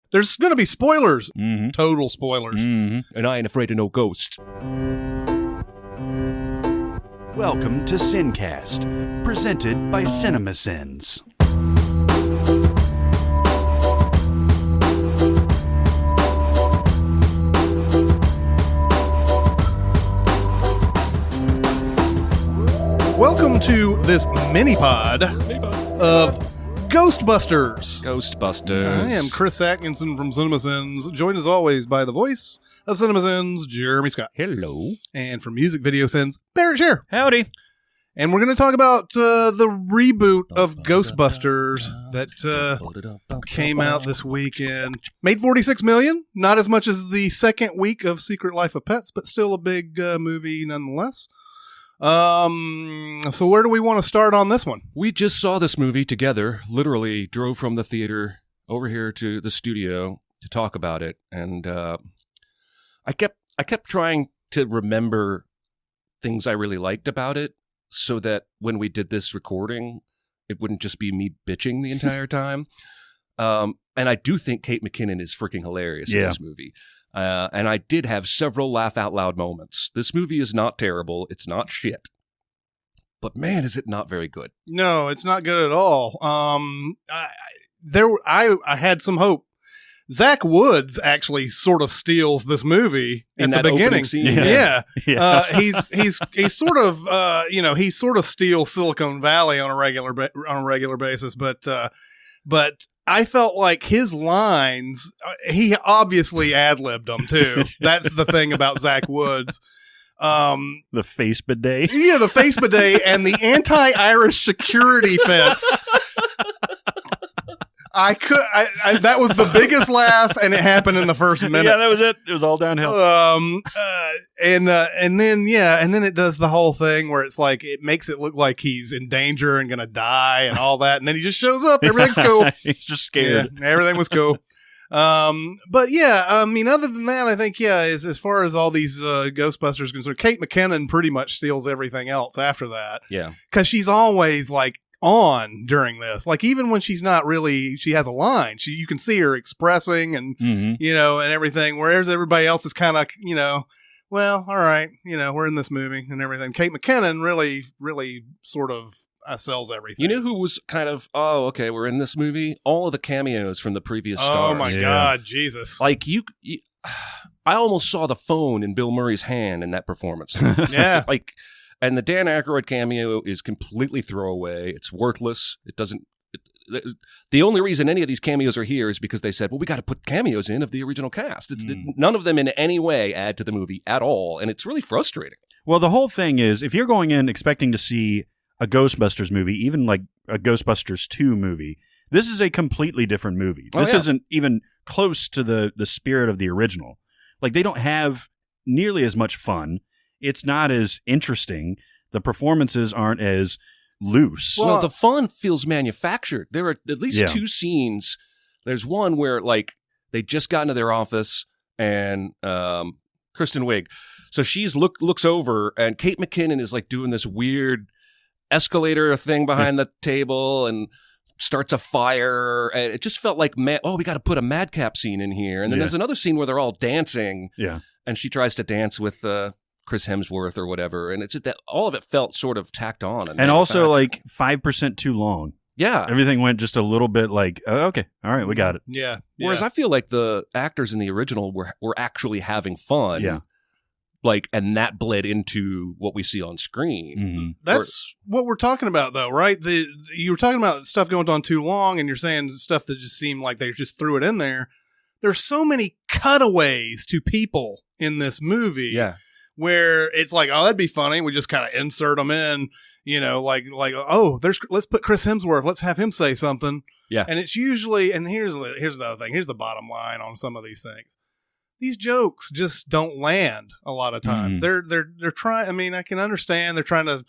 There's going to be spoilers. Mm-hmm. Total spoilers. Mm-hmm. And I ain't afraid of no ghosts. Welcome to Sincast, presented by CinemaSins. Welcome to this minipod of Ghostbusters. Ghostbusters. I am Chris Atkinson from CinemaSins, joined as always by the voice of CinemaSins, Jeremy Scott. Hello. And from Music Video Sins, Barrett Sher. Howdy. And we're going to talk about the reboot of Ghostbusters that came out this weekend. Made $46 million, not as much as the second week of Secret Life of Pets, but still a big movie nonetheless. So where do we want to start on this one? We just saw this movie together, literally drove from the theater over here to the studio to talk about it. And I kept trying to remember things I really liked about it so that when we did this recording, it wouldn't just be me bitching the entire time. And I do think Kate McKinnon is freaking hilarious in this movie. And I did have several laugh-out-loud moments. This movie is not terrible. It's not shit. But, man, is it not very good. No, it's not good at all. I had some hope. Zach Woods actually sort of steals this movie in at the beginning. Scene. Yeah. He's sort of he sort of steals Silicon Valley on a regular basis, but I felt like his lines, he obviously ad-libbed them too. That's the thing about Zach Woods. The face bidet. Yeah, the face bidet and the anti-Irish security fence. That was the biggest laugh, and it happened in the first minute. Yeah, that was it. It was all downhill. And then it does the whole thing where it's like it makes it look like he's in danger and gonna die and all that, and then he just shows up. Everything's cool. He's just scared. Yeah, everything was cool. But yeah, I mean, other than that, I think as far as all these Ghostbusters concerned, Kate McKinnon pretty much steals everything else after that. Yeah, because she's always like on during this, like even when she's not really, she has a line, you can see her expressing and and everything, whereas everybody else is kind of well, all right, we're in this movie and everything. Kate McKinnon really sort of sells everything. You know who was kind of, okay, we're in this movie? All of the cameos from the previous stars. Oh my God, Jesus. Like you I almost saw the phone in Bill Murray's hand in that performance. Yeah. And the Dan Aykroyd cameo is completely throwaway. It's worthless. It doesn't. The only reason any of these cameos are here is because they said, well, we got to put cameos in of the original cast. None of them in any way add to the movie at all. And it's really frustrating. Well, the whole thing is, if you're going in expecting to see a Ghostbusters movie, even like a Ghostbusters 2 movie, this is a completely different movie. This isn't even close to the spirit of the original. Like, they don't have nearly as much fun. It's not as interesting. The performances aren't as loose. Well, the fun feels manufactured. There are at least two scenes. There's one where, like, they just got into their office and Kristen Wiig. So she's looks over and Kate McKinnon is, like, doing this weird escalator thing behind the table and starts a fire. And it just felt like, we got to put a madcap scene in here. And then there's another scene where they're all dancing. Yeah. And she tries to dance with Chris Hemsworth or whatever, and it's just that all of it felt sort of tacked on, and also like 5% too long. Yeah, everything went just a little bit like, okay, all right, we got it. Yeah. Whereas I feel like the actors in the original were actually having fun. Yeah, and that bled into what we see on screen. Mm-hmm. That's what we're talking about, though, right? You were talking about stuff going on too long, and you're saying stuff that just seemed like they just threw it in there. There's so many cutaways to people in this movie. Yeah. Where it's like, oh, that'd be funny. We just kind of insert them in, let's put Chris Hemsworth. Let's have him say something. Yeah. And it's usually, and here's another thing. Here's the bottom line on some of these things. These jokes just don't land a lot of times. Mm-hmm. They're trying. I mean, I can understand they're trying to,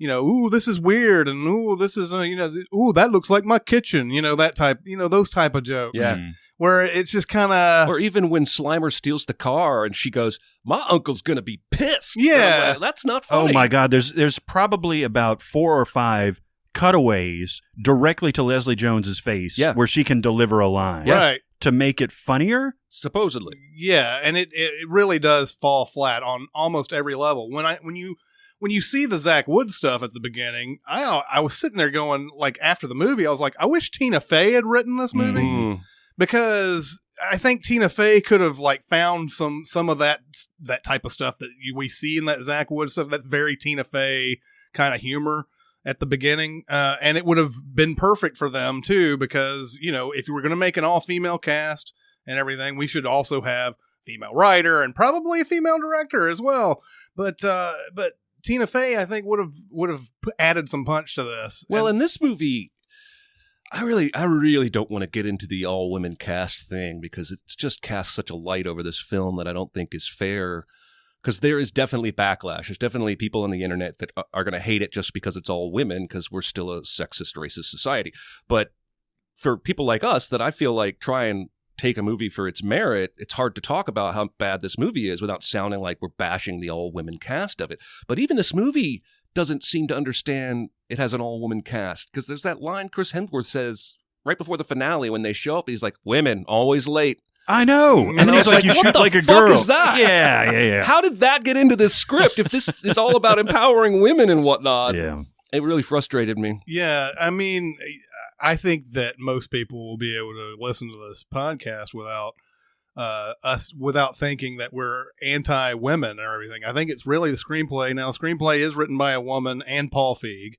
ooh, this is weird, and ooh, this is, ooh, that looks like my kitchen. That type, those type of jokes. Yeah. Mm-hmm. Where it's just kind of... Or even when Slimer steals the car and she goes, my uncle's going to be pissed. Yeah. That's not funny. Oh, my God. There's probably about 4 or 5 cutaways directly to Leslie Jones's face where she can deliver a line. Yeah. Right. to make it funnier. Supposedly. Yeah, and it really does fall flat on almost every level. When you see the Zach Wood stuff at the beginning, I was sitting there going, like, after the movie, I was like, I wish Tina Fey had written this movie because I think Tina Fey could have like found some of that type of stuff that we see in that Zach Wood stuff. That's very Tina Fey kind of humor at the beginning, and it would have been perfect for them too, because if you were going to make an all-female cast and everything, we should also have female writer and probably a female director as well. But Tina Fey, I think, would have added some punch to this. Well, in this movie, I really don't want to get into the all-women cast thing because it's just cast such a light over this film that I don't think is fair. Because there is definitely backlash. There's definitely people on the internet that are going to hate it just because it's all women, because we're still a sexist, racist society. But for people like us that I feel like try and take a movie for its merit, it's hard to talk about how bad this movie is without sounding like we're bashing the all-women cast of it. But even this movie doesn't seem to understand it has an all-woman cast, because there's that line Chris Hemsworth says right before the finale when they show up. He's like, "Women, always late." I know. And then he's like, "You shoot like a girl." What the fuck is that? Yeah. How did that get into this script if this is all about empowering women and whatnot? Yeah. It really frustrated me. Yeah, I mean, I think that most people will be able to listen to this podcast without thinking that we're anti-women or everything. I think it's really the screenplay. Now, the screenplay is written by a woman and Paul Feig.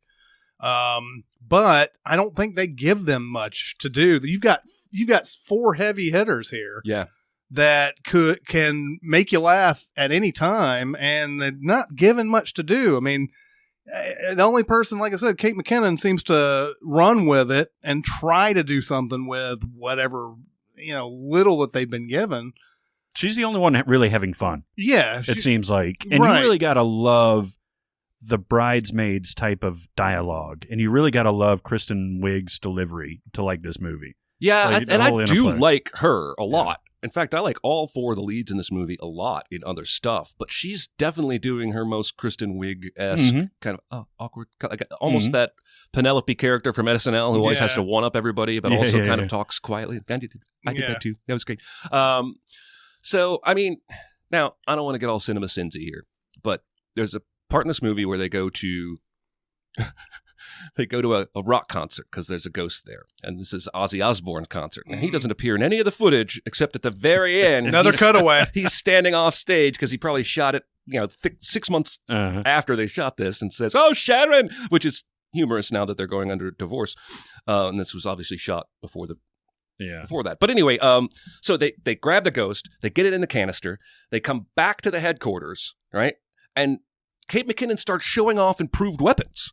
But I don't think they give them much to do. You've got 4 heavy hitters here. Yeah. That can make you laugh at any time, and they're not given much to do. I mean, the only person, like I said, Kate McKinnon, seems to run with it and try to do something with whatever, little that they've been given. She's the only one really having fun. Yeah. It seems like. And you really got to love the bridesmaids type of dialogue, and you really got to love Kristen Wiig's delivery to like this movie. Yeah, like, and I do like her a lot. In fact, I like all 4 of the leads in this movie a lot in other stuff, but she's definitely doing her most Kristen Wiig-esque kind of awkward, like almost that Penelope character from SNL who always has to one-up everybody, but also kind of talks quietly. I did that too. That was great. So, I mean, now, I don't want to get all CinemaSinsy here, but there's a part in this movie where they go to a rock concert because there's a ghost there, and this is Ozzy Osbourne's concert, and he doesn't appear in any of the footage except at the very end. Another cutaway. He's standing off stage because he probably shot it 6 months after they shot this, and says, "Oh, Sharon," which is humorous now that they're going under divorce, and this was obviously shot before that. But anyway, so they grab the ghost, they get it in the canister, they come back to the headquarters, right, and Kate McKinnon starts showing off improved weapons.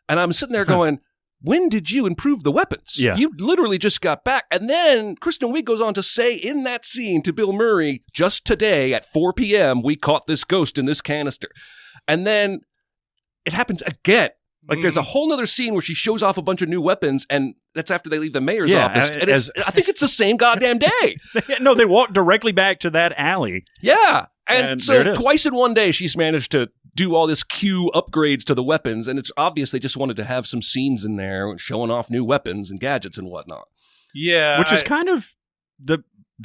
And I'm sitting there going, when did you improve the weapons? Yeah. You literally just got back. And then Kristen Wiig goes on to say in that scene to Bill Murray, just today at 4 p.m., we caught this ghost in this canister. And then it happens again. Like there's a whole nother scene where she shows off a bunch of new weapons, and that's after they leave the mayor's office. And I think it's the same goddamn day. No, they walk directly back to that alley. Yeah. And so twice in one day, she's managed to do all this Q upgrades to the weapons, and it's obvious they just wanted to have some scenes in there showing off new weapons and gadgets and whatnot. Yeah. Which is kind of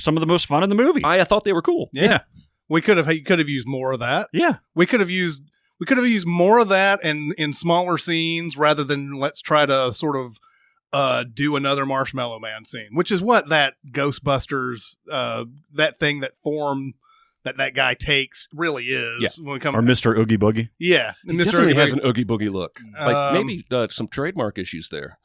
some of the most fun in the movie. I thought they were cool. Yeah. We could have used more of that. Yeah. We could have used more of that in smaller scenes rather than let's try to sort of do another Marshmallow Man scene, which is what that Ghostbusters, that thing that formed that guy takes really is. Yeah. When we come or Mr. Oogie Boogie. Yeah. He definitely has an Oogie Boogie look. Like maybe some trademark issues there.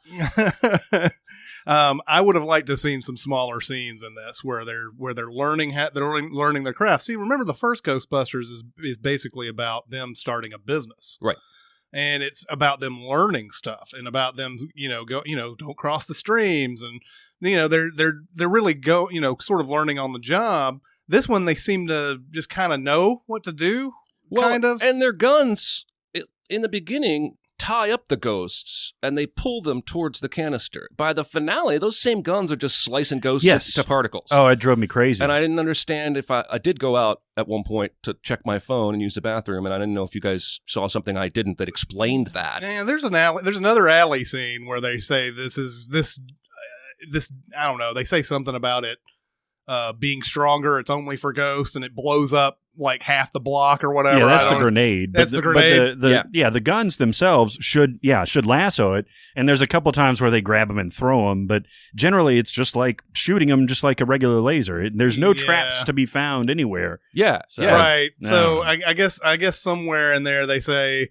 I would have liked to have seen some smaller scenes in this where they're learning learning their craft. See, remember the first Ghostbusters is basically about them starting a business. Right. And it's about them learning stuff and about them, don't cross the streams, and they're really sort of learning on the job. This one, they seem to just kind of know what to do, kind of. And their guns, in the beginning, tie up the ghosts, and they pull them towards the canister. By the finale, those same guns are just slicing ghosts to particles. Oh, it drove me crazy. And I didn't understand if I did go out at one point to check my phone and use the bathroom, and I didn't know if you guys saw something I didn't that explained that. Yeah, there's another alley scene where they say this I don't know, they say something about it being stronger. It's only for ghosts, and it blows up like half the block or whatever. Yeah, that's the grenade. That's the grenade. But the guns themselves should lasso it. And there's a couple times where they grab them and throw them, but generally it's just like shooting them just like a regular laser. There's no traps to be found anywhere. Yeah, so, right. No. So I guess somewhere in there they say,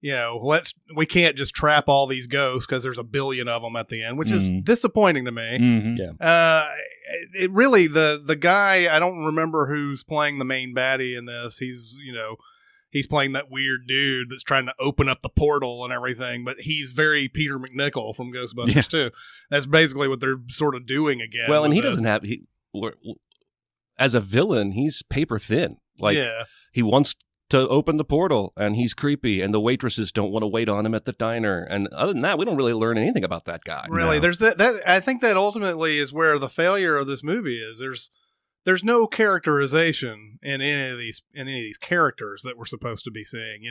we can't just trap all these ghosts because there's a billion of them at the end, which is disappointing to me. Mm-hmm. Yeah. It really, the guy, I don't remember who's playing the main baddie in this. He's playing that weird dude that's trying to open up the portal and everything, but he's very Peter McNichol from Ghostbusters too. That's basically what they're sort of doing again. Well, and he doesn't have, as a villain, he's paper thin. He wants to open the portal, and he's creepy, and the waitresses don't want to wait on him at the diner. And other than that, we don't really learn anything about that guy. Really, No. there's that. I think that ultimately is where the failure of this movie is. There's no characterization in any of these characters that we're supposed to be seeing.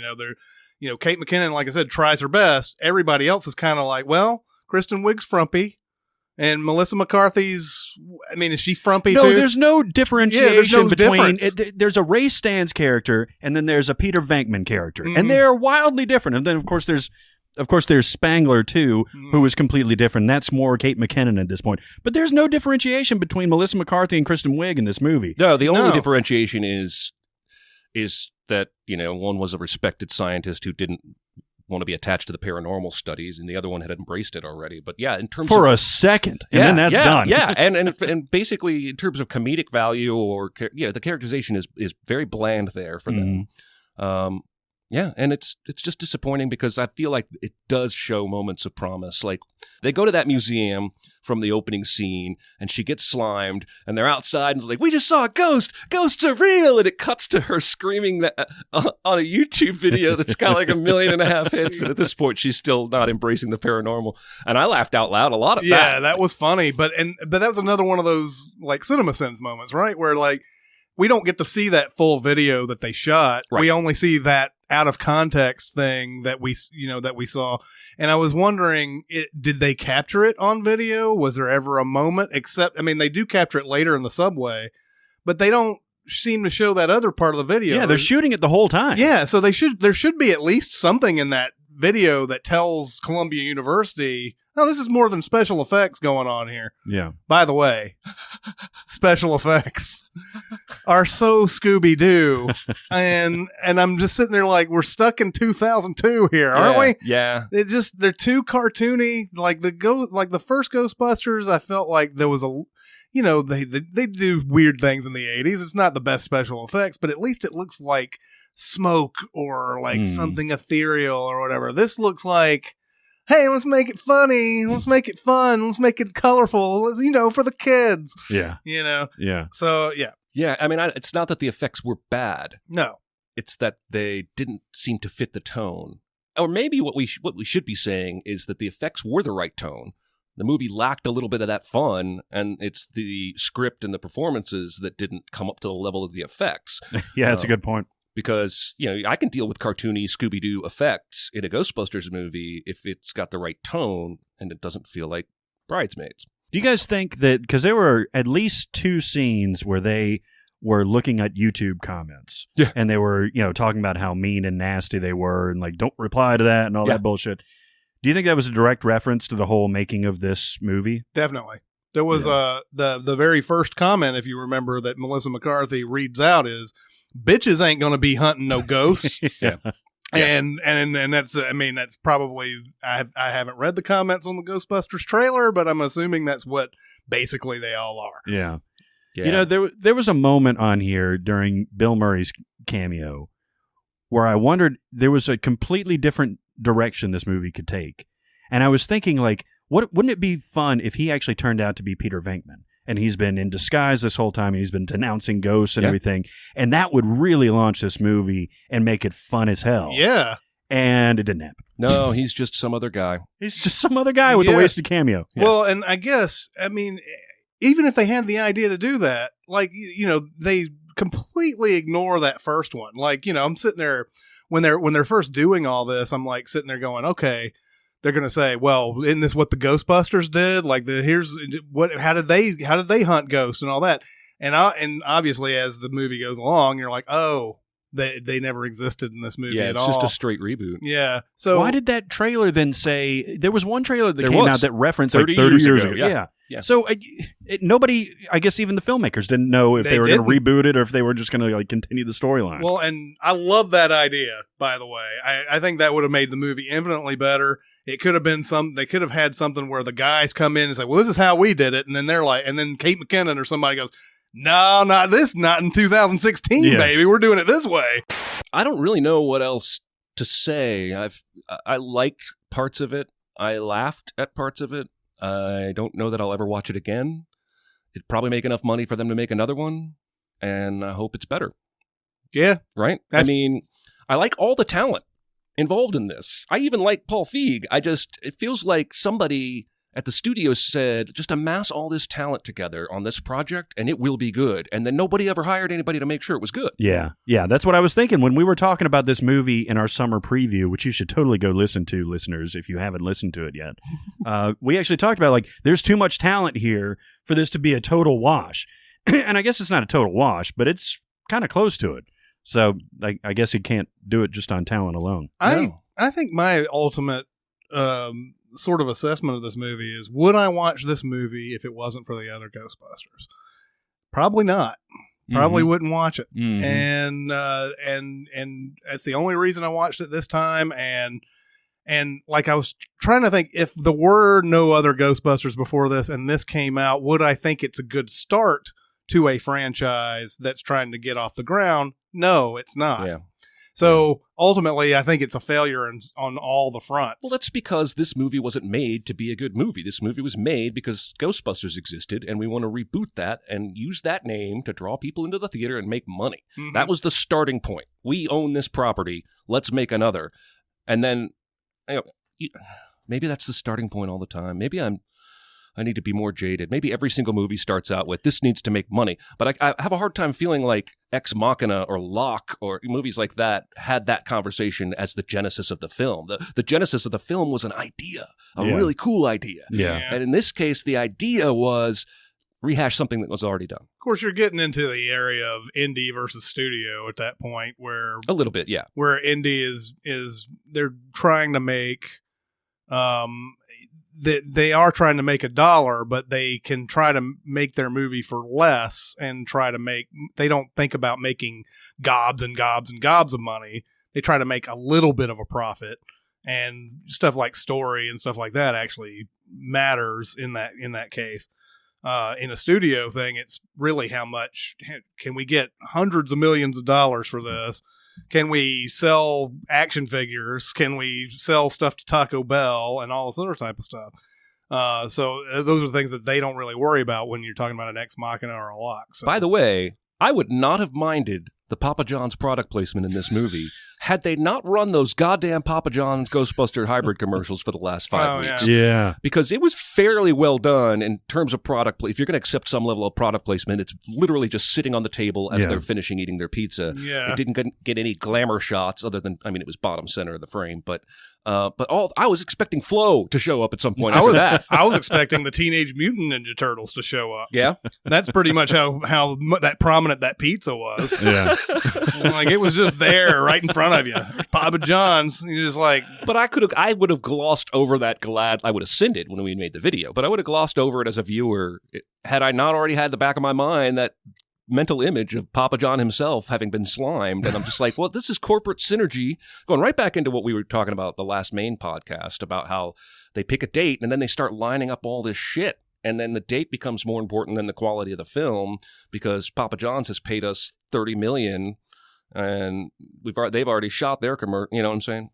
Kate McKinnon, like I said, tries her best. Everybody else is kind of like, well, Kristen Wiig's frumpy. And Melissa McCarthy's, is she frumpy too? No, there's no differentiation between. difference. There's a Ray Stantz character, and then there's a Peter Venkman character, Mm-hmm. and they're wildly different. And then, of course, there's Spangler too, who is completely different. That's more Kate McKinnon at this point. But there's no differentiation between Melissa McCarthy and Kristen Wiig in this movie. No, the only differentiation is that one was a respected scientist who didn't want to be attached to the paranormal studies, and the other one had embraced it already. But yeah, in terms for of a second, and then that's done. Yeah, and basically in terms of comedic value or the characterization is very bland there for them. Yeah, and it's just disappointing because I feel like it does show moments of promise. Like they go to that museum from the opening scene, and she gets slimed, and they're outside, and it's like, we just saw a ghost. Ghosts are real, and it cuts to her screaming that on a YouTube video that's got like 1.5 million hits. And at this point, she's still not embracing the paranormal, and I laughed out loud a lot at that. Yeah, that was funny, but that was another one of those like CinemaSins moments, right? Where like we don't get to see that full video that they shot. Right. We only see that out of context thing that we saw. And I was wondering, did they capture it on video? Was there ever a moment? Except, they do capture it later in the subway, but they don't seem to show that other part of the video. Yeah, they're shooting it the whole time. Yeah, so there should be at least something in that video that tells Columbia University, oh, this is more than special effects going on here. Yeah. By the way, special effects are so Scooby-Doo. and I'm just sitting there like, we're stuck in 2002 here, aren't we? Yeah. They're too cartoony. Like the first Ghostbusters, I felt like there was they do weird things in the 80s. It's not the best special effects, but at least it looks like smoke or like something ethereal or whatever. This looks like, hey, let's make it funny. Let's make it fun. Let's make it colorful. For the kids. Yeah. Yeah. So, yeah. Yeah, it's not that the effects were bad. No. It's that they didn't seem to fit the tone. Or maybe what we should be saying is that the effects were the right tone. The movie lacked a little bit of that fun, and it's the script and the performances that didn't come up to the level of the effects. Yeah, that's a good point. Because, I can deal with cartoony Scooby-Doo effects in a Ghostbusters movie if it's got the right tone and it doesn't feel like Bridesmaids. Do you guys think that, because there were at least 2 scenes where they were looking at YouTube comments, and they were, talking about how mean and nasty they were and like, don't reply to that and all that bullshit. Do you think that was a direct reference to the whole making of this movie? Definitely. There was the very first comment, if you remember, that Melissa McCarthy reads out is, bitches ain't gonna be hunting no ghosts. Yeah. And that's that's probably, I haven't read the comments on the Ghostbusters trailer, but I'm assuming that's what basically they all are. Yeah. Yeah. There was a moment on here during Bill Murray's cameo where I wondered, there was a completely different direction this movie could take. And I was thinking, like, wouldn't it be fun if he actually turned out to be Peter Venkman? And he's been in disguise this whole time, and he's been denouncing ghosts and everything. And that would really launch this movie and make it fun as hell. Yeah. And it didn't happen. No, he's just some other guy. He's just some other guy with a wasted cameo. Yeah. Well, and I guess, even if they had the idea to do that, like, they completely ignore that first one. Like, I'm sitting there when they're first doing all this, I'm like sitting there going, okay, they're going to say, well, isn't this what the Ghostbusters did? Like how did they hunt ghosts and all that? And obviously, as the movie goes along, you're like, oh, they never existed in this movie at all. Yeah, it's just a straight reboot. Yeah. So why did that trailer then say there was one trailer that came out that referenced 30 like 30 years ago? Yeah. So nobody, I guess even the filmmakers didn't know if they were going to reboot it or if they were just going to like continue the storyline. Well, and I love that idea, by the way. I think that would have made the movie infinitely better. It could have been they could have had something where the guys come in and say, well, this is how we did it. And then they're like, and then Kate McKinnon or somebody goes, no, not in 2016, baby. We're doing it this way. I don't really know what else to say. I liked parts of it. I laughed at parts of it. I don't know that I'll ever watch it again. It'd probably make enough money for them to make another one, and I hope it's better. Yeah. Right? I mean, I like all the talent involved in this. I even like Paul Feig. It feels like somebody at the studio said, just amass all this talent together on this project and it will be good. And then nobody ever hired anybody to make sure it was good. Yeah. Yeah. That's what I was thinking when we were talking about this movie in our summer preview, which you should totally go listen to, listeners, if you haven't listened to it yet. We actually talked about like, there's too much talent here for this to be a total wash. And I guess it's not a total wash, but it's kind of close to it. So I guess you can't do it just on talent alone. I think my ultimate sort of assessment of this movie is, would I watch this movie if it wasn't for the other Ghostbusters? Probably not. Probably wouldn't watch it. And that's the only reason I watched it this time. And like I was trying to think, if there were no other Ghostbusters before this and this came out, would I think it's a good start to a franchise that's trying to get off the ground? No, it's not. Yeah. So ultimately, I think it's a failure on all the fronts. Well, that's because this movie wasn't made to be a good movie. This movie was made because Ghostbusters existed, and we want to reboot that and use that name to draw people into the theater and make money. That was the starting point. We own this property. Let's make another. And then, maybe that's the starting point all the time. Maybe I need to be more jaded. Maybe every single movie starts out with, this needs to make money. But I have a hard time feeling like Ex Machina or Locke or movies like that had that conversation as the genesis of the film. The genesis of the film was an idea, a really cool idea. Yeah. And in this case, the idea was rehash something that was already done. Of course, you're getting into the area of indie versus studio at that point, where a little bit, yeah. Where indie is they're trying to make they are trying to make $1, but they can try to make their movie for less and they don't think about making gobs and gobs and gobs of money. They try to make a little bit of a profit, and stuff like story and stuff like that actually matters in that case. In a studio thing, it's really how much can we get hundreds of millions of dollars for this? Can we sell action figures? Can we sell stuff to Taco Bell and all this other type of stuff? So those are things that they don't really worry about when you're talking about an Ex Machina or a Locke. So. By the way, I would not have minded the Papa John's product placement in this movie had they not run those goddamn Papa John's Ghostbuster hybrid commercials for the last 5 weeks. Yeah. Because it was fairly well done in terms of product. If you're going to accept some level of product placement, it's literally just sitting on the table as they're finishing eating their pizza. Yeah. It didn't get any glamour shots other than, it was bottom center of the frame. But I was expecting Flo to show up at some point after that. I was expecting the Teenage Mutant Ninja Turtles to show up. Yeah. That's pretty much how that prominent that pizza was. Yeah. Like, it was just there right in front of you. Papa John's. You're just like. But I would have glossed over that I would have sinned it when we made the video, but I would have glossed over it as a viewer had I not already had the back of my mind that mental image of Papa John himself having been slimed. And I'm just like, well, this is corporate synergy, going right back into what we were talking about the last main podcast about how they pick a date and then they start lining up all this shit. And then the date becomes more important than the quality of the film because Papa John's has paid us $30 million and they've already shot their commercial. You know what I'm saying?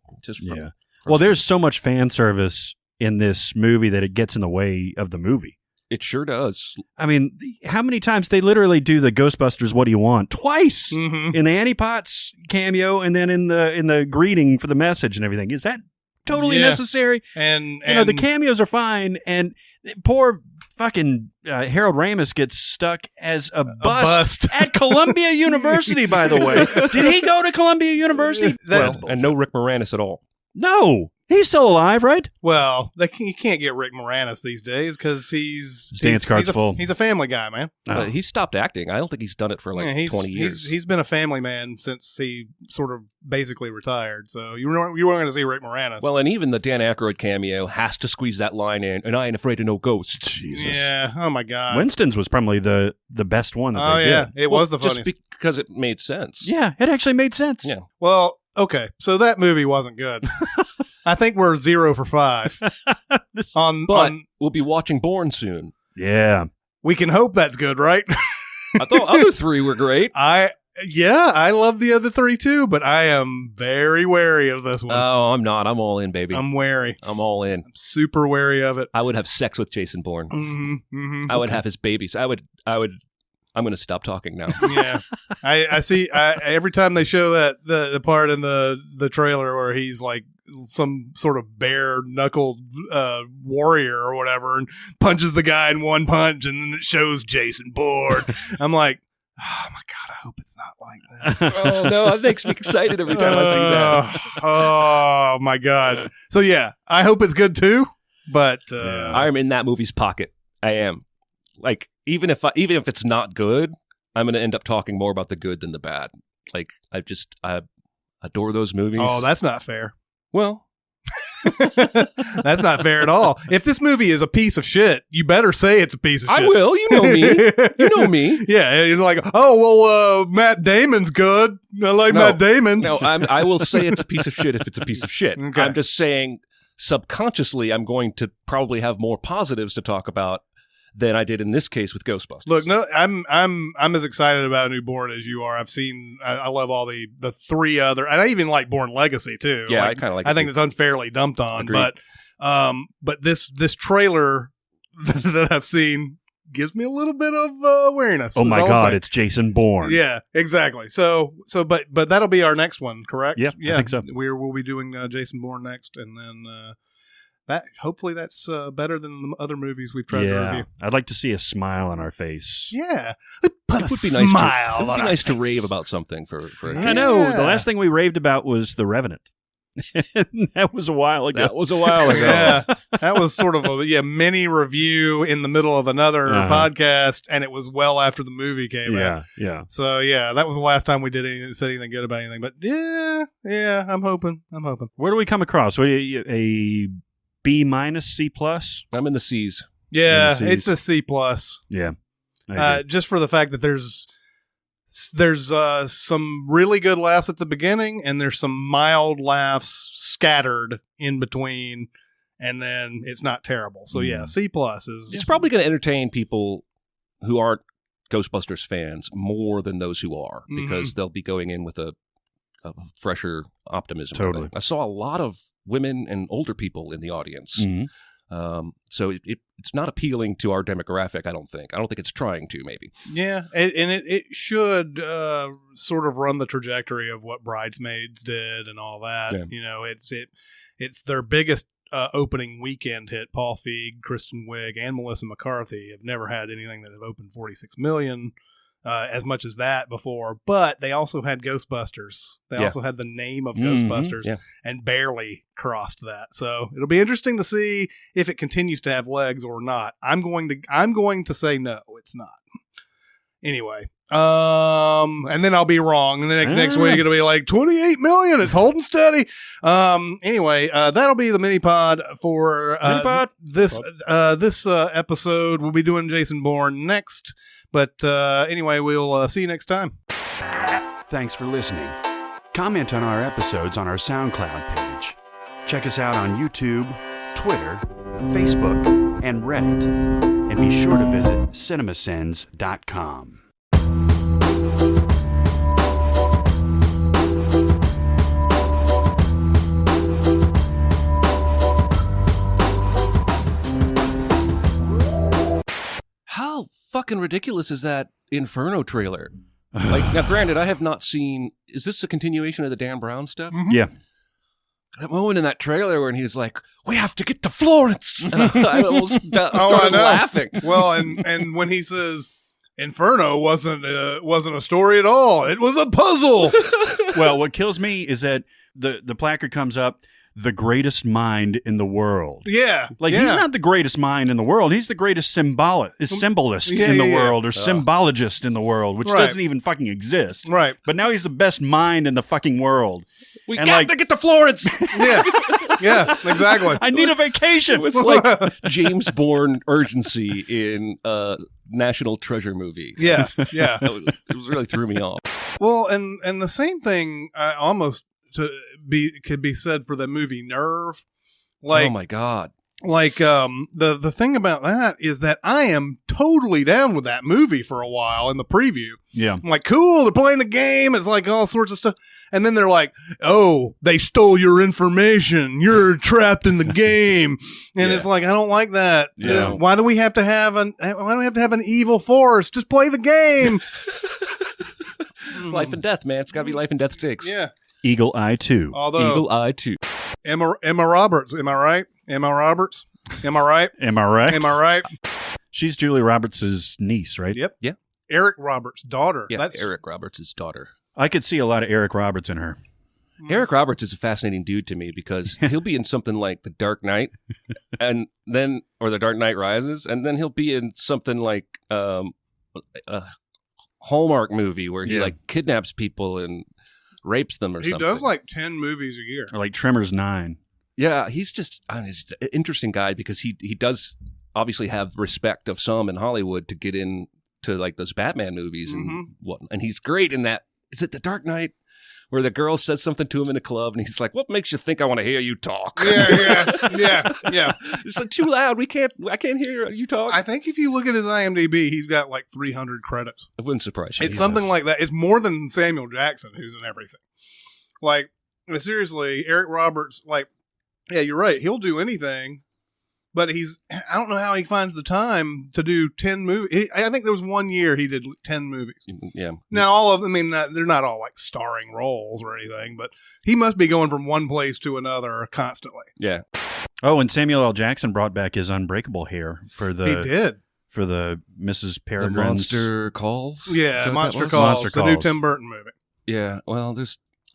Well, there's so much fan service in this movie that it gets in the way of the movie. It sure does. I mean, how many times they literally do the Ghostbusters "What Do You Want" twice in the Annie Potts cameo, and then in the greeting for the message and everything. Is that totally necessary? And the cameos are fine, and poor fucking Harold Ramis gets stuck as a bust at Columbia University. By the way, did he go to Columbia University? And no Rick Moranis at all. No. He's still alive, right? Well, you can't get Rick Moranis these days because his dance card's full. He's a family guy, man. He stopped acting. I don't think he's done it for 20 years. He's been a family man since he sort of basically retired. So you weren't going to see Rick Moranis. Well, and even the Dan Aykroyd cameo has to squeeze that line in, and I ain't afraid of no ghosts. Jesus. Yeah. Oh, my God. Winston's was probably the best one that they did. It was the funniest. Just because it made sense. Yeah, it actually made sense. Yeah. Well, okay. So that movie wasn't good. I think we're 0 for 5. But we'll be watching Bourne soon. Yeah. We can hope that's good, right? I thought other 3 were great. I love the other 3 too, but I am very wary of this one. Oh, I'm not. I'm all in, baby. I'm wary. I'm all in. I'm super wary of it. I would have sex with Jason Bourne. Mm-hmm. I would have his babies. I'm going to stop talking now. Yeah. I see every time they show that the part in the trailer where he's like some sort of bare knuckled warrior or whatever and punches the guy in one punch and then it shows Jason Bourne. I'm like, oh my God, I hope it's not like that. Oh no, it makes me excited every time I see that. Oh my God. So yeah, I hope it's good too, but I'm in that movie's pocket. I am. Like even if it's not good, I'm going to end up talking more about the good than the bad. Like I adore those movies. Oh, that's not fair. Well, that's not fair at all. If this movie is a piece of shit, you better say it's a piece of shit. I will. You know me. You know me. Yeah, you're like, oh well, Matt Damon's good. I like Matt Damon. No, I will say it's a piece of shit if it's a piece of shit. Okay. I'm just saying, subconsciously, I'm going to probably have more positives to talk about than I did in this case with Ghostbusters. Look, no, I'm as excited about a new Bourne as you are. I love all the 3 other, and I even like Bourne Legacy too. Yeah, I kind of like. I think it's unfairly dumped on, Agreed. but this trailer that I've seen gives me a little bit of awareness. Oh my God, it's Jason Bourne. Yeah, exactly. But that'll be our next one, correct? Yeah, I think so. We'll be doing Jason Bourne next, and then. Hopefully that's better than the other movies we've tried to review. I'd like to see a smile on our face. Yeah, It would be nice to rave about something for a I know. The last thing we raved about was The Revenant. That was a while ago. Yeah, that was sort of a mini review in the middle of another podcast, and it was well after the movie came out. Yeah. So that was the last time we said anything good about anything. But yeah, I'm hoping. Where do we come across? A B-, C+? I'm in the C's. Yeah, it's a C+. Yeah. Just for the fact that there's some really good laughs at the beginning, and there's some mild laughs scattered in between, and then it's not terrible. So yeah, C+ is. It's probably going to entertain people who aren't Ghostbusters fans more than those who are, because they'll be going in with a fresher optimism. Totally. I saw a lot of women and older people in the audience. So it's not appealing to our demographic, I don't think. I don't think it's trying to, maybe. Yeah, and it should sort of run the trajectory of what Bridesmaids did and all that. Yeah. It's their biggest opening weekend hit. Paul Feig, Kristen Wiig, and Melissa McCarthy have never had anything that have opened 46 million. As much as that before, but they also had Ghostbusters. They also had the name of Ghostbusters and barely crossed that. So it'll be interesting to see if it continues to have legs or not. I'm going to say no, it's not. Anyway, and then I'll be wrong. And the next week it'll be like 28 million. It's holding steady. Anyway, that'll be the mini pod for this episode. We'll be doing Jason Bourne next. But anyway, we'll see you next time. Thanks for listening. Comment on our episodes on our SoundCloud page. Check us out on YouTube, Twitter, Facebook, and Reddit. And be sure to visit CinemaSins.com. How fucking ridiculous is that Inferno trailer? Like, now, granted, I have not seen. Is this a continuation of the Dan Brown stuff? Mm-hmm. Yeah. That moment in that trailer when he's like, "We have to get to Florence," and I almost started laughing. Well, and when he says Inferno wasn't a story at all, it was a puzzle. Well, what kills me is that the placard comes up. the greatest mind in the world. Yeah. Like, he's not the greatest mind in the world. He's the greatest symbolist in the world, or symbologist in the world, which doesn't even fucking exist. Right. But now he's the best mind in the fucking world. We got to get to Florence. Yeah, exactly. I need a vacation. It was like James Bourne urgency in a National Treasure movie. Yeah. It really threw me off. Well, and the same thing could be said for the movie Nerve. Like, oh my God. Like, the thing about that is that I am totally down with that movie for a while in the preview. Yeah. I'm like, cool, they're playing the game. It's like all sorts of stuff. And then they're like, oh, they stole your information. You're trapped in the game. And it's like, I don't like that. Yeah. Why do we have to have an evil force? Just play the game. Life and death, man. It's got to be life and death stakes. Yeah. Eagle Eye 2. Although, Eagle Eye 2. Emma Roberts, am I right? Emma Roberts? Am I right? Am I right? Am I right? She's Julia Roberts' niece, right? Yep. Yeah. Eric Roberts' daughter. Yeah, That's Eric Roberts' daughter. I could see a lot of Eric Roberts in her. Eric Roberts is a fascinating dude to me because he'll be in something like The Dark Knight, or The Dark Knight Rises, and then he'll be in something like a Hallmark movie where he like kidnaps people and rapes them or something. He does like 10 movies a year. Or like Tremors 9. Yeah, he's just an interesting guy because he does obviously have respect of some in Hollywood to get into like those Batman movies and whatnot. And he's great in that. Is it The Dark Knight where the girl says something to him in a club and he's like, "What makes you think I want to hear you talk?" Yeah. It's like too loud. I can't hear you talk. I think if you look at his IMDb, he's got like 300 credits. It wouldn't surprise you. It's something like that. It's more than Samuel Jackson, who's in everything. Like, seriously, Eric Roberts, like, yeah, you're right. He'll do anything, but I don't know how he finds the time to do 10 movies. I think there was 1 year he did 10 movies. Yeah. Now, all of them, I mean, they're not all like starring roles or anything, but he must be going from one place to another constantly. Yeah. Oh, and Samuel L. Jackson brought back his unbreakable hair for the... He did. For the Mrs. The Peregrine's... Monster Calls? Yeah, Monster Calls, the new Tim Burton movie. Yeah, well,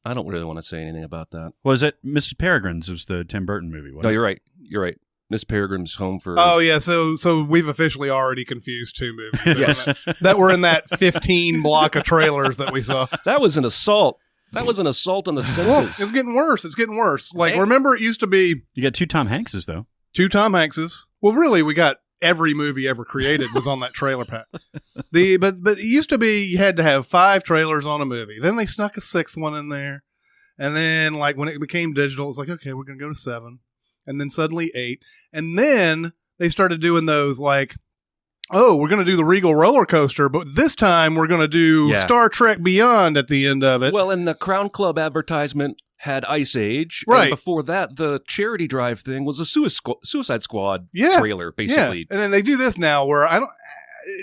I don't really want to say anything about that. Was it Mrs. Peregrine's? It was the Tim Burton movie, wasn't No, it? You're right. Miss Peregrine's Home for... Oh, yeah, so we've officially already confused two movies. Yes. that were in that 15 block of trailers that we saw. That was an assault. That was an assault on the Well, senses. it's getting worse. It's getting worse. Like, remember it used to be... You got 2 Tom Hankses, though. 2 Tom Hankses. Well, really, we got every movie ever created was on that trailer pack. But it used to be you had to have 5 trailers on a movie. Then they snuck a 6th one in there. And then, like, when it became digital, it's like, okay, we're going to go to 7. And then suddenly 8. And then they started doing those, like, oh, we're going to do the Regal roller coaster, but this time we're going to do Star Trek Beyond at the end of it. Well, and the Crown Club advertisement had Ice Age. Right. And before that, the charity drive thing was a Suicide Squad trailer, basically. Yeah. And then they do this now where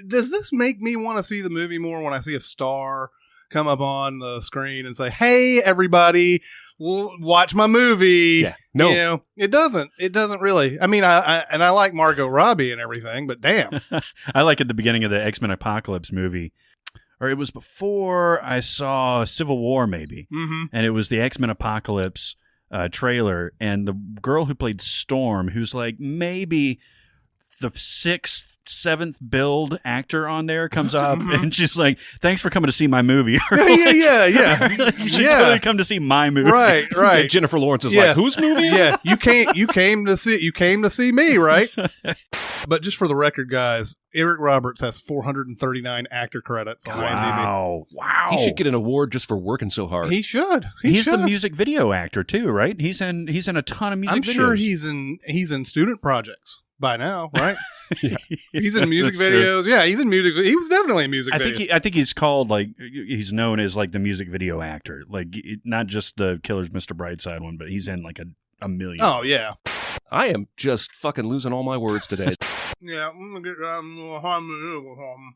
does this make me want to see the movie more when I see a star come up on the screen and say, "Hey, everybody, watch my movie"? Yeah. No. You know, it doesn't. It doesn't really. I mean, I like Margot Robbie and everything, but damn. I like at the beginning of the X-Men Apocalypse movie, or it was before I saw Civil War, maybe. Mm-hmm. And it was the X-Men Apocalypse trailer, and the girl who played Storm, who's like maybe the 6th, 7th build actor on there, comes up and she's like, "Thanks for coming to see my movie." Yeah. You should totally come to see my movie. Right. And Jennifer Lawrence is like, "Whose movie?" Yeah, you came to see me, right? But just for the record, guys, Eric Roberts has 439 actor credits on IMDb. Wow. He should get an award just for working so hard. He should. He's the music video actor too, right? He's in a ton of music videos. I'm sure he's in student projects by now, right? He's in music videos. True. Yeah, he's in music. He was definitely in music videos. I think he's called, like, he's known as like the music video actor, like not just the Killer's Mr. Brightside one, but he's in like a million. Oh yeah. I am just fucking losing all my words today. Yeah, I'm gonna get a little harmony.